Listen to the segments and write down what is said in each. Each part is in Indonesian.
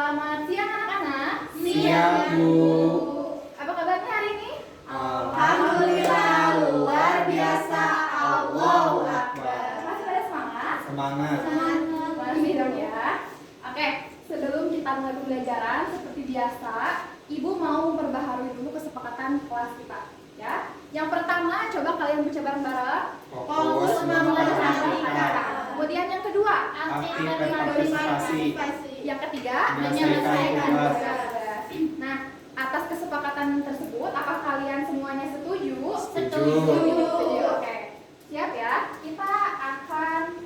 Selamat siang anak-anak. Siang, Bu. Apa kabarnya hari ini? Alhamdulillah, luar biasa. Allahu Akbar. Masih pada semangat? Semangat. Masih dong ya. Oke, sebelum kita mulai pembelajaran seperti biasa, Ibu mau memperbaharui dulu kesepakatan kelas kita, ya. Yang pertama, coba kalian baca bareng-bareng. Fokus mempelajari kata. Kemudian yang kedua, Aktif berpartisipasi. yang ketiga, Menyelesaikan tugas. Nah, atas kesepakatan tersebut, apa kalian semuanya setuju? Setuju. Oke, siap ya. Kita akan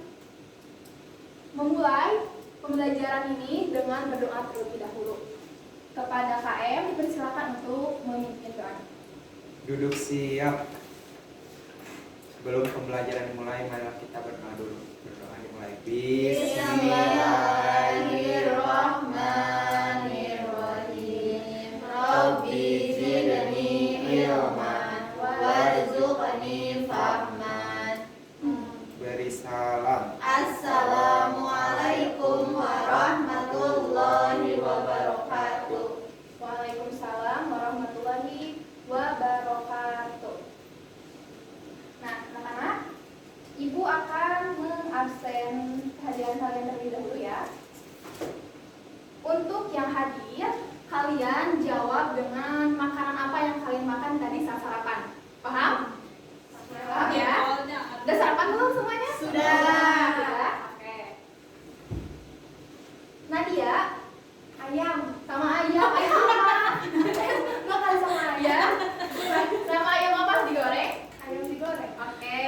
memulai pembelajaran ini dengan berdoa terlebih dahulu. Kepada KM dipersilakan untuk memimpin doa. Duduk siap. Sebelum pembelajaran dimulai, marilah kita berdoa dulu. Berdoa dimulai. Bismillahirrahmanirrahim. Rabbi zidni ilman warzuqni fahman. Beri salam. Assalamualaikum warahmatullahi wabarakatuh. Waalaikumsalam warahmatullahi wabarakatuh. Nah, anak-anak, Ibu akan mengabsen kehadiran kalian terlebih dahulu ya. Untuk yang hadir, kalian jawab dengan makanan apa yang kalian makan tadi saat sarapan. Paham? Paham ya? Udah sarapan belum semuanya? Sudah. Oke. Nadia, ayam sama ayam apa? Makan sama ayam. Sama ayam apa digoreng? Ayam digoreng. Oke.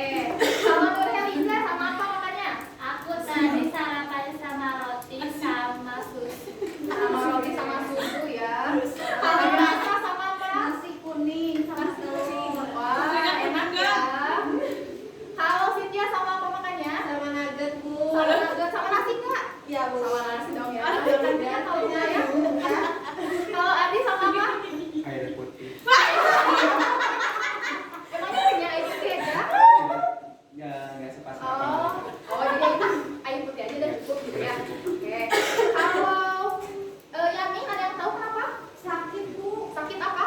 Kalau Nurheliza sama apa makannya? Aku tadi sarapan sama roti sama susu. Sama roti sama susu ya. Kalau Nasa sama apa? Nasi kuning sama telur. Wah, enak ya. Kalau Cynthia sama apa makannya? Sama nugget, Bu. Sama nugget sama nasi nggak? Iya, Bu. Sama nasi dong ya. Iya, Kalau ya. Kalau Adi sama apa? Air putih. Emangnya punya air putih aja? Ya, nggak sepas Jadi itu air putih aja udah cukup gitu ya. Oke. Kalau Yamin ada yang tahu kenapa? Sakit, Bu. Sakit apa?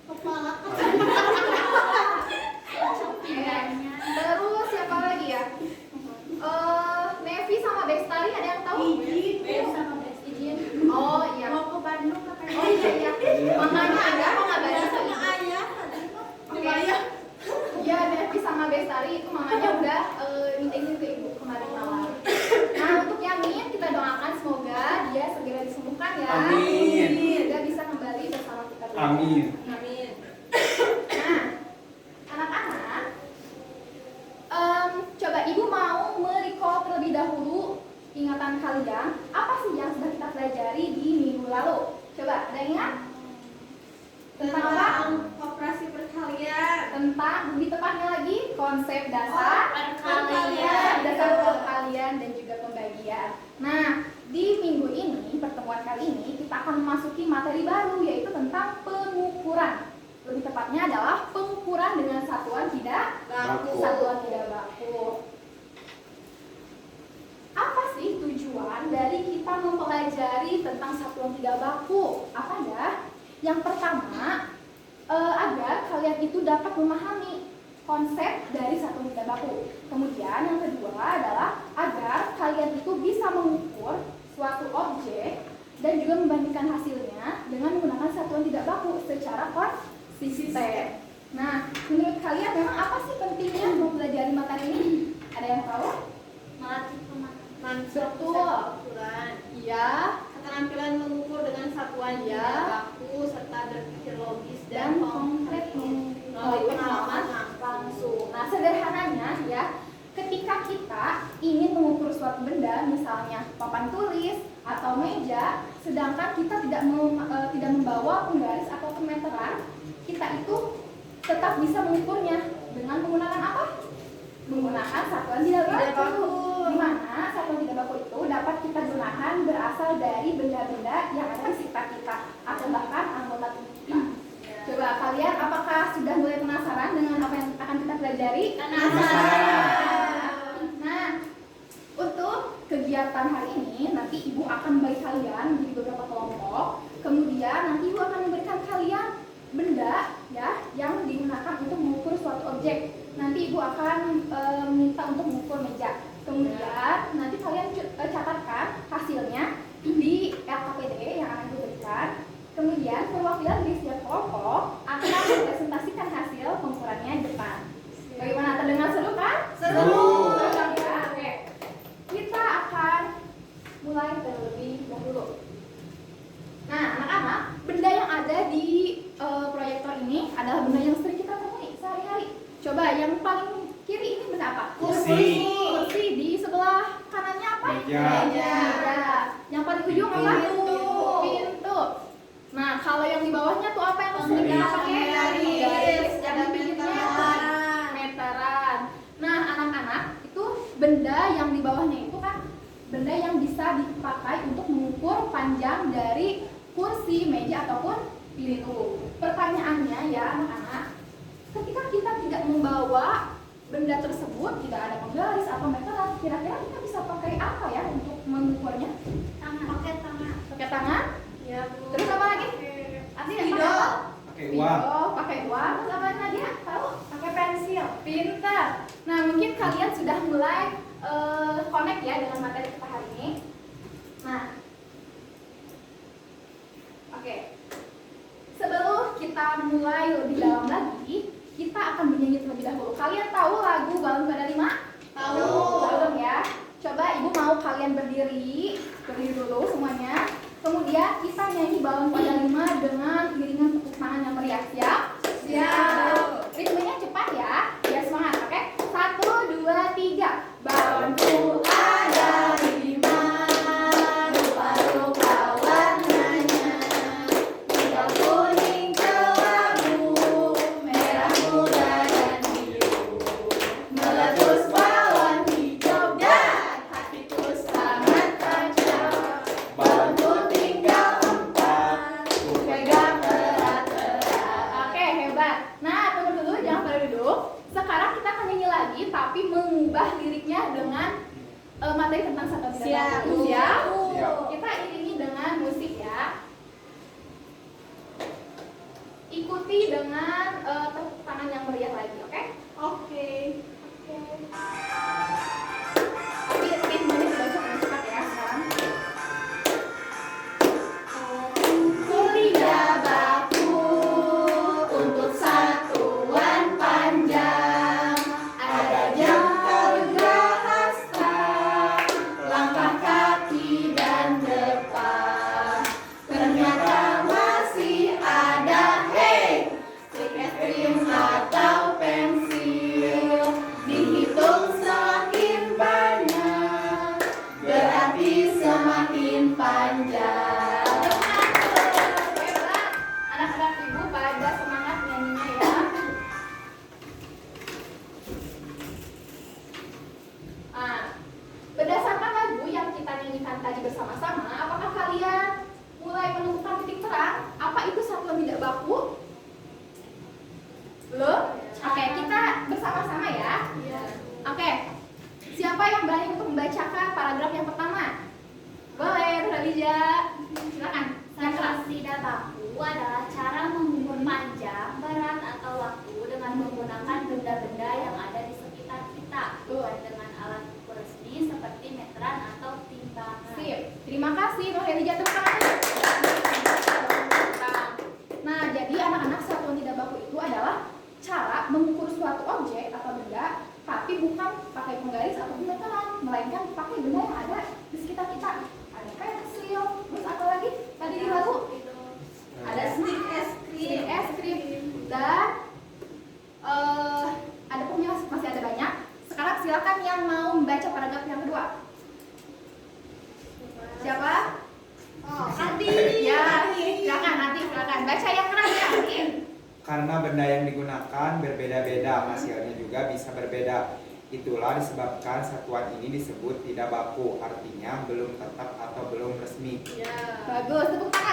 Kepala. Terus siapa lagi ya? Nevi sama Bestari ada yang tahu? Izin. Sama Izin. Oh iya. Mau ke Bandung katanya. Oh iya. Mamanya ada apa nggak Bani? Sama ayah. Oke. Iya, Nevi sama Bestari itu mamanya udah meeting ke ibu kemarin malam. Nah, untuk Yamin kita doakan semoga dia segera disembuhkan ya. Amin. Dia bisa kembali bersama kita. Amin. Amin. Nah, anak-anak, coba ibu mau merecall terlebih dahulu ingatan kalian. Apa sih yang sudah kita pelajari di minggu lalu? Coba, ada yang ingat? Tentang apa? Operasi perkalian. Tentang, lebih tepatnya lagi, konsep dasar Perkalian. dasar perkalian dan juga pembagian. Nah, di minggu ini, pertemuan kali ini, kita akan memasuki materi baru, yaitu tentang pengukuran. Lebih tepatnya adalah pengukuran dengan satuan tidak Baku. Satuan tidak baku. Apa sih tujuan dari kita mempelajari tentang satuan tidak baku? Apa ya? Yang pertama, agar kalian itu dapat memahami konsep dari satuan tidak baku. Kemudian yang kedua adalah agar kalian itu bisa mengukur suatu objek dan juga membandingkan hasilnya dengan menggunakan satuan tidak baku secara konsisten. Nah, menurut kalian memang apa sih pentingnya mempelajari materi ini? Ada yang tahu? Melatih pemahaman Betul. ukuran. Iya. Keterampilan mengukur dengan satuan Ya. tidak baku serta berpikir logis Dan konkret melalui pengalaman langsung. Nah, sederhananya ya, ketika kita ingin mengukur suatu benda, misalnya papan tulis atau meja, sedangkan kita tidak membawa penggaris atau kemeteran, kita itu tetap bisa mengukurnya dengan menggunakan apa? Menggunakan satuan tidak baku. Di mana satuan tidak baku itu dapat kita gunakan berasal dari benda-benda yang ada di sekitar kita atau bahkan anggota tubuh kita. Coba kalian apakah sudah mulai penasaran dengan apa yang akan kita pelajari? Nah, untuk kegiatan hari ini nanti ibu akan membagi kalian menjadi beberapa kelompok adalah benda yang sering kita temui sehari-hari. Coba yang paling kiri ini benda apa? Kursi. Kursi. Di sebelah kanannya apa? Meja. Meja. Yang paling ujung apa? Pintu. Pintu. Nah, kalau yang di bawahnya tuh apa yang sering kita pakai? Garis. Yang di pinggirnya meteran. Nah, anak-anak, itu benda yang di bawahnya itu kan benda yang bisa dipakai untuk mengukur panjang dari kursi, meja ataupun pintu. Pertanyaannya ya anak-anak, ketika kita tidak membawa benda tersebut, tidak ada penggaris atau meteran, kira-kira kita bisa pakai apa ya untuk mengukurnya? Pakai tangan. Pakai tangan? Ya, Bu. Terus apa lagi? Artinya pakai apa? Pakai uang. Oh, pakai uang. Terus apa lagi? Tahu? Pakai pensil. Pintar. Nah, mungkin kalian sudah mulai connect ya dengan materi kita hari ini. Nah, oke. Sebelum kita mulai lebih dalam lagi, kita akan bernyanyi terlebih dahulu. Kalian tahu lagu Balon Pada 5? Tahu. Belum ya? Coba ibu mau kalian berdiri dulu semuanya. Kemudian kita nyanyi Balon Pada 5 dengan iringan tepuk tangan yang meriah. Siap? Siap. Ritmenya cepat ya. Biar semangat, oke? 1, 2, 3. Balonku ada 5, rupa-rupa warnanya. Hijau, kuning, kelabu, merah muda dan biru. Meletus balon hijau dan hatiku sangat tajam. Balonku tinggal 4, ku pegang erat-erat. Oke, hebat. Nah, tunggu dulu, jangan pada duduk. Sekarang kita akan nyanyi lagi, tapi mengubah liriknya dengan materi tentang satu tidak Siap. baku. Siap? Siap. Kita iringi dengan musik ya. Ikuti dengan tepuk tangan yang meriah lagi, oke? Oke. Tapi ritmenya tidak usah terlalu cepat ya sekarang. Ku tidak baku untuk satuan panjang. Ada jangka hasta, langkah kaki dan depan. Ternyata masih ada trik es krim atau pensil. Dihitung semakin banyak, berarti semakin panjang. Hebat. Anak-anak ibu pada semangat nyanyinya ya. Nah, berdasarkan lagu yang kita nyanyikan tadi bersama-sama, apakah kalian mulai menemukan titik terang? Apa itu satuan tidak baku? Belum? Oke, kita bersama-sama ya. Oke, siapa yang berani untuk membacakan paragraf yang pertama? Boleh, Radija. Silakan. Satuan tidak baku adalah cara mengukur panjang, berat, atau waktu dengan menggunakan benda-benda yang ada di sekitar kita, bukan dengan alat ukur resmi seperti meteran atau timbangan. Sip. Terima kasih, Nur Radija. Tepuk tangan. Nah, jadi anak-anak satuan tidak baku itu adalah cara mengukur suatu objek atau benda, tapi bukan pakai penggaris atau meteran, melainkan pakai benda yang ada di sekitar kita. Ada pensil, terus apa lagi? Tadi di lagu ada stick es krim, dan ada punya masih ada banyak. Sekarang silakan yang mau membaca paragraf yang kedua. Siapa? Nanti. Ya, silakan. Baca yang keras ya, Andi. Karena benda yang digunakan berbeda-beda, hasilnya juga bisa berbeda. Itulah disebabkan satuan ini disebut tidak baku, artinya belum tetap atau belum resmi. Bagus, tepuk tangan.